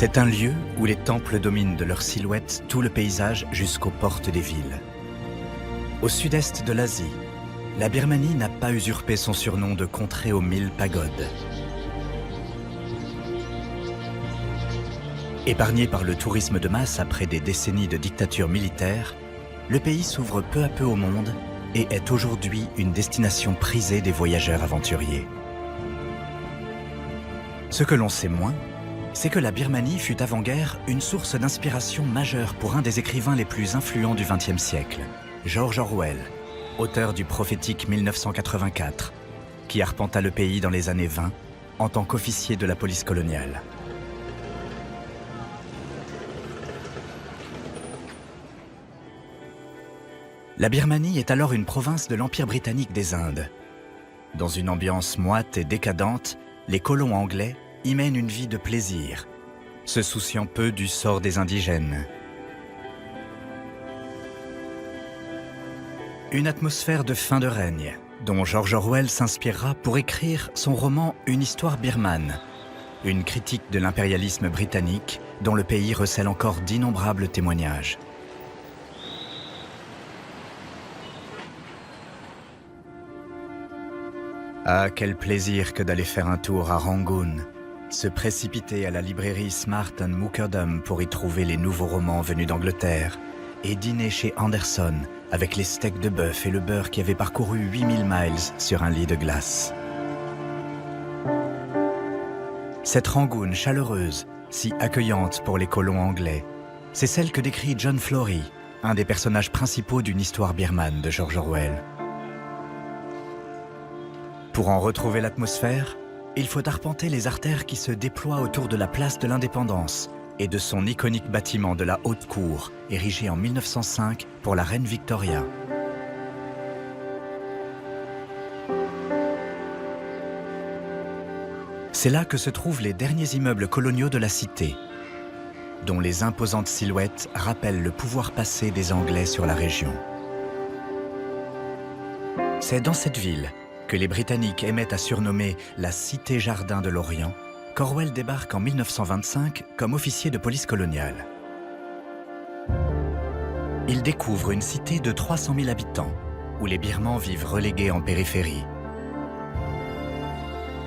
C'est un lieu où les temples dominent de leur silhouette tout le paysage jusqu'aux portes des villes. Au sud-est de l'Asie, la Birmanie n'a pas usurpé son surnom de contrée aux 1000 pagodes. Épargné par le tourisme de masse après des décennies de dictature militaire, le pays s'ouvre peu à peu au monde et est aujourd'hui une destination prisée des voyageurs aventuriers. Ce que l'on sait moins, c'est que la Birmanie fut avant-guerre une source d'inspiration majeure pour un des écrivains les plus influents du XXe siècle, George Orwell, auteur du prophétique 1984, qui arpenta le pays dans les années 20 en tant qu'officier de la police coloniale. La Birmanie est alors une province de l'Empire britannique des Indes. Dans une ambiance moite et décadente, les colons anglais y mènent une vie de plaisir, se souciant peu du sort des indigènes. Une atmosphère de fin de règne, dont George Orwell s'inspirera pour écrire son roman Une histoire birmane, une critique de l'impérialisme britannique dont le pays recèle encore d'innombrables témoignages. Ah, quel plaisir que d'aller faire un tour à Rangoon, se précipiter à la librairie Smart & Muckerdom pour y trouver les nouveaux romans venus d'Angleterre, et dîner chez Anderson avec les steaks de bœuf et le beurre qui avaient parcouru 8000 miles sur un lit de glace. Cette Rangoon chaleureuse, si accueillante pour les colons anglais, c'est celle que décrit John Flory, un des personnages principaux d'une histoire birmane de George Orwell. Pour en retrouver l'atmosphère, il faut arpenter les artères qui se déploient autour de la place de l'Indépendance et de son iconique bâtiment de la Haute Cour, érigé en 1905 pour la reine Victoria. C'est là que se trouvent les derniers immeubles coloniaux de la cité, dont les imposantes silhouettes rappellent le pouvoir passé des Anglais sur la région. C'est dans cette ville que les Britanniques aimaient à surnommer la Cité-Jardin de l'Orient, qu'Orwell débarque en 1925 comme officier de police coloniale. Il découvre une cité de 300 000 habitants, où les Birmans vivent relégués en périphérie.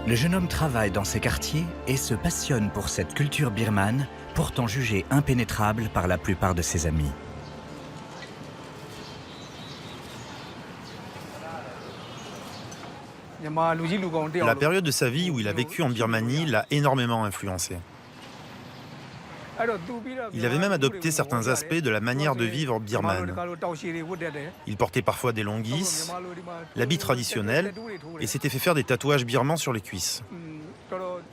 Le jeune homme travaille dans ces quartiers et se passionne pour cette culture birmane, pourtant jugée impénétrable par la plupart de ses amis. La période de sa vie où il a vécu en Birmanie l'a énormément influencé. Il avait même adopté certains aspects de la manière de vivre birmane. Il portait parfois des longuisses, l'habit traditionnel, et s'était fait faire des tatouages birmans sur les cuisses.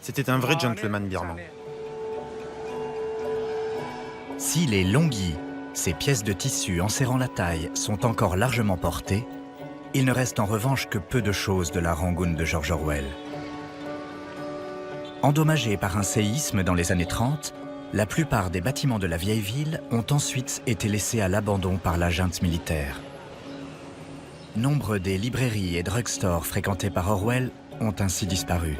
C'était un vrai gentleman birman. Si les longuis, ces pièces de tissu enserrant la taille, sont encore largement portées, il ne reste en revanche que peu de choses de la Rangoon de George Orwell. Endommagés par un séisme dans les années 30, la plupart des bâtiments de la vieille ville ont ensuite été laissés à l'abandon par la junte militaire. Nombre des librairies et drugstores fréquentés par Orwell ont ainsi disparu,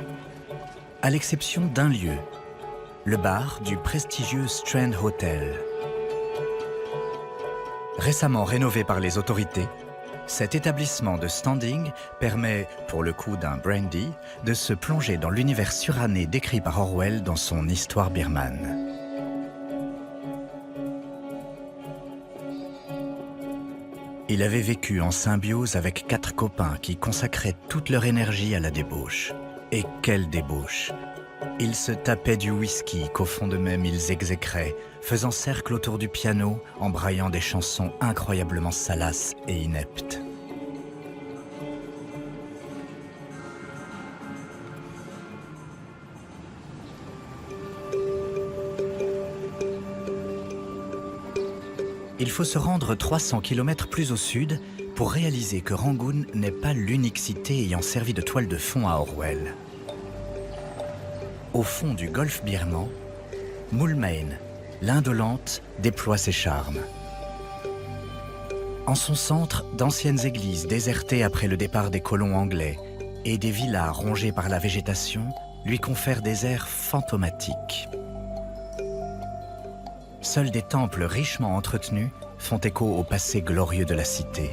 à l'exception d'un lieu, le bar du prestigieux Strand Hotel. Récemment rénové par les autorités, cet établissement de standing permet, pour le coût d'un brandy, de se plonger dans l'univers suranné décrit par Orwell dans son Histoire birmane. Il avait vécu en symbiose avec 4 copains qui consacraient toute leur énergie à la débauche. Et quelle débauche! Ils se tapaient du whisky qu'au fond d'eux-mêmes ils exécraient, faisant cercle autour du piano, en braillant des chansons incroyablement salaces et ineptes. Il faut se rendre 300 km plus au sud pour réaliser que Rangoon n'est pas l'unique cité ayant servi de toile de fond à Orwell. Au fond du golfe birman, Moulmein, l'indolente, déploie ses charmes. En son centre, d'anciennes églises désertées après le départ des colons anglais et des villas rongées par la végétation lui confèrent des airs fantomatiques. Seuls des temples richement entretenus font écho au passé glorieux de la cité.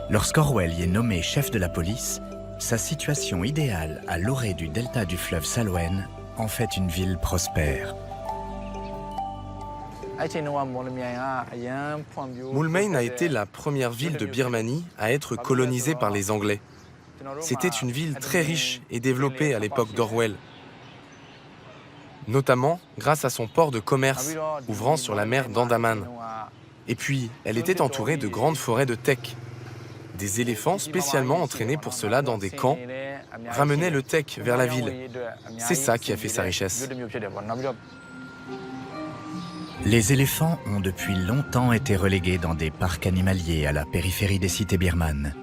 Lorsqu'Orwell y est nommé chef de la police, sa situation idéale à l'orée du delta du fleuve Salween en fait une ville prospère. Moulmein a été la première ville de Birmanie à être colonisée par les Anglais. C'était une ville très riche et développée à l'époque d'Orwell, notamment grâce à son port de commerce ouvrant sur la mer d'Andaman. Et puis, elle était entourée de grandes forêts de teck. Des éléphants spécialement entraînés pour cela dans des camps ramenaient le teck vers la ville. C'est ça qui a fait sa richesse. Les éléphants ont depuis longtemps été relégués dans des parcs animaliers à la périphérie des cités birmanes.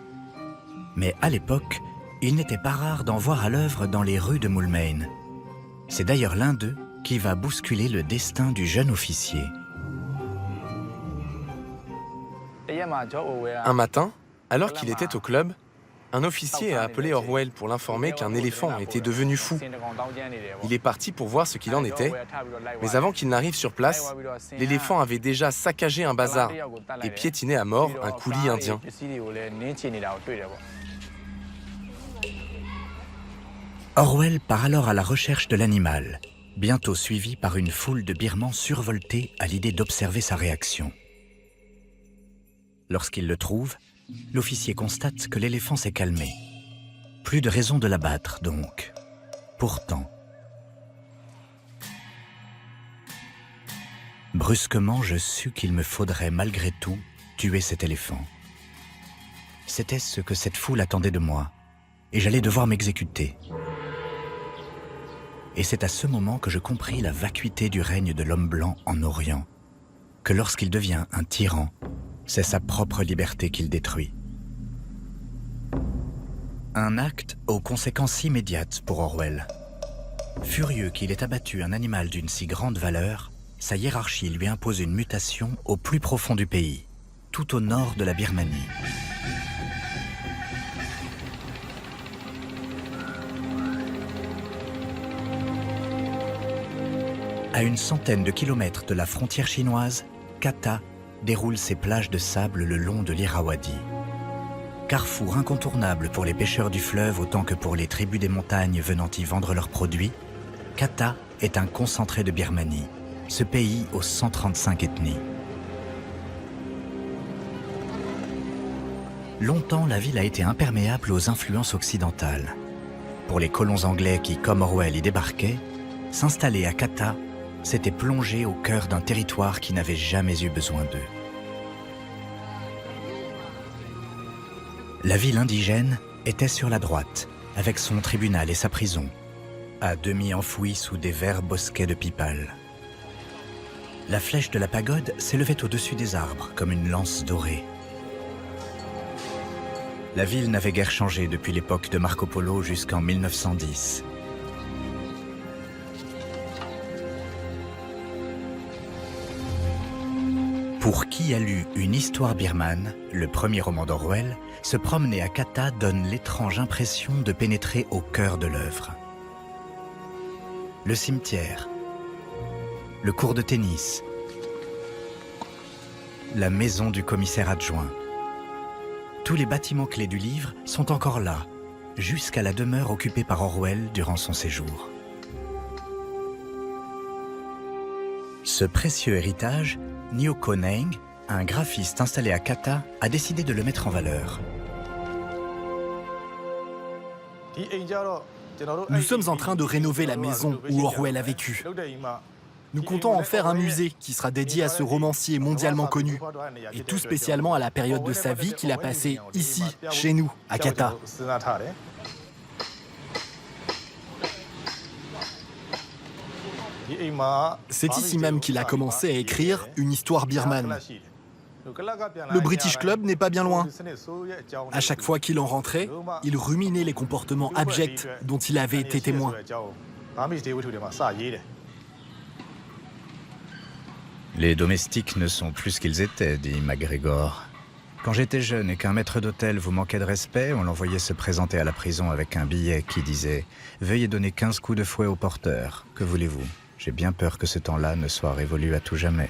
Mais à l'époque, il n'était pas rare d'en voir à l'œuvre dans les rues de Moulmein. C'est d'ailleurs l'un d'eux qui va bousculer le destin du jeune officier. Un matin, alors qu'il était au club, un officier a appelé Orwell pour l'informer qu'un éléphant était devenu fou. Il est parti pour voir ce qu'il en était, mais avant qu'il n'arrive sur place, l'éléphant avait déjà saccagé un bazar et piétiné à mort un coulis indien. Orwell part alors à la recherche de l'animal, bientôt suivi par une foule de Birmans survoltés à l'idée d'observer sa réaction. Lorsqu'il le trouve, l'officier constate que l'éléphant s'est calmé. Plus de raison de l'abattre, donc. Pourtant... Brusquement, je sus qu'il me faudrait malgré tout tuer cet éléphant. C'était ce que cette foule attendait de moi, et j'allais devoir m'exécuter. Et c'est à ce moment que je compris la vacuité du règne de l'homme blanc en Orient, que lorsqu'il devient un tyran, c'est sa propre liberté qu'il détruit. Un acte aux conséquences immédiates pour Orwell. Furieux qu'il ait abattu un animal d'une si grande valeur, sa hiérarchie lui impose une mutation au plus profond du pays, tout au nord de la Birmanie. À une centaine de kilomètres de la frontière chinoise, Kata déroule ses plages de sable le long de l'Irrawaddy. Carrefour incontournable pour les pêcheurs du fleuve autant que pour les tribus des montagnes venant y vendre leurs produits, Kata est un concentré de Birmanie, ce pays aux 135 ethnies. Longtemps, la ville a été imperméable aux influences occidentales. Pour les colons anglais qui, comme Orwell, y débarquaient, s'installer à Kata, c'était plonger au cœur d'un territoire qui n'avait jamais eu besoin d'eux. La ville indigène était sur la droite, avec son tribunal et sa prison, à demi enfouie sous des verts bosquets de pipales. La flèche de la pagode s'élevait au-dessus des arbres, comme une lance dorée. La ville n'avait guère changé depuis l'époque de Marco Polo jusqu'en 1910. Pour qui a lu Une histoire birmane, le premier roman d'Orwell, se promener à Kata donne l'étrange impression de pénétrer au cœur de l'œuvre. Le cimetière, le court de tennis, la maison du commissaire adjoint. Tous les bâtiments clés du livre sont encore là, jusqu'à la demeure occupée par Orwell durant son séjour. Ce précieux héritage, Nyoko Neng, un graphiste installé à Kata, a décidé de le mettre en valeur. Nous sommes en train de rénover la maison où Orwell a vécu. Nous comptons en faire un musée qui sera dédié à ce romancier mondialement connu, et tout spécialement à la période de sa vie qu'il a passée ici, chez nous, à Kata. C'est ici même qu'il a commencé à écrire Une histoire birmane. Le British Club n'est pas bien loin. À chaque fois qu'il en rentrait, il ruminait les comportements abjects dont il avait été témoin. Les domestiques ne sont plus ce qu'ils étaient, dit MacGregor. Quand j'étais jeune et qu'un maître d'hôtel vous manquait de respect, on l'envoyait se présenter à la prison avec un billet qui disait « Veuillez donner 15 coups de fouet au porteur. Que voulez-vous ? J'ai bien peur que ce temps-là ne soit révolu à tout jamais. »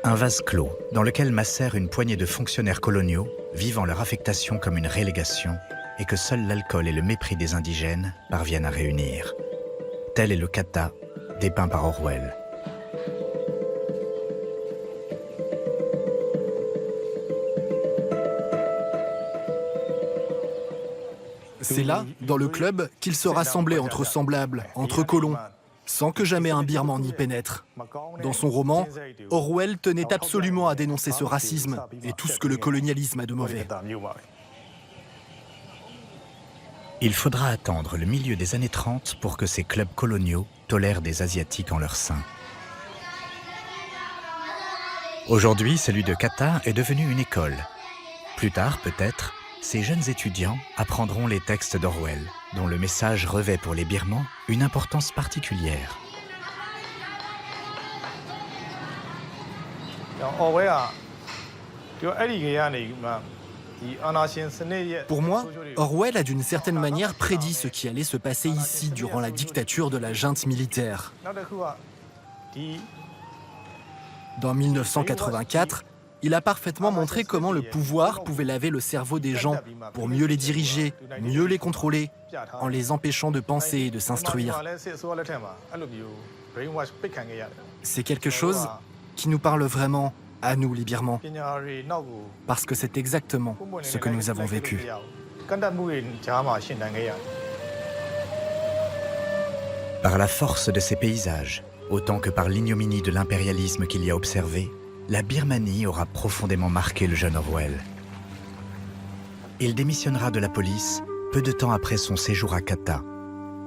Un vase clos, dans lequel macèrent une poignée de fonctionnaires coloniaux, vivant leur affectation comme une relégation, et que seul l'alcool et le mépris des indigènes parviennent à réunir. Tel est le kata, dépeint par Orwell. C'est là, dans le club, qu'ils se rassemblaient entre semblables, entre colons, sans que jamais un Birman n'y pénètre. Dans son roman, Orwell tenait absolument à dénoncer ce racisme et tout ce que le colonialisme a de mauvais. Il faudra attendre le milieu des années 30 pour que ces clubs coloniaux tolèrent des Asiatiques en leur sein. Aujourd'hui, celui de Kata est devenu une école. Plus tard, peut-être, ces jeunes étudiants apprendront les textes d'Orwell, dont le message revêt pour les Birmans une importance particulière. Pour moi, Orwell a d'une certaine manière prédit ce qui allait se passer ici durant la dictature de la junte militaire. Dans 1984, il a parfaitement montré comment le pouvoir pouvait laver le cerveau des gens pour mieux les diriger, mieux les contrôler, en les empêchant de penser et de s'instruire. C'est quelque chose qui nous parle vraiment à nous, les Birmans, parce que c'est exactement ce que nous avons vécu. Par la force de ces paysages, autant que par l'ignominie de l'impérialisme qu'il y a observé, la Birmanie aura profondément marqué le jeune Orwell. Il démissionnera de la police peu de temps après son séjour à Kata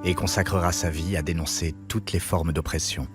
et consacrera sa vie à dénoncer toutes les formes d'oppression.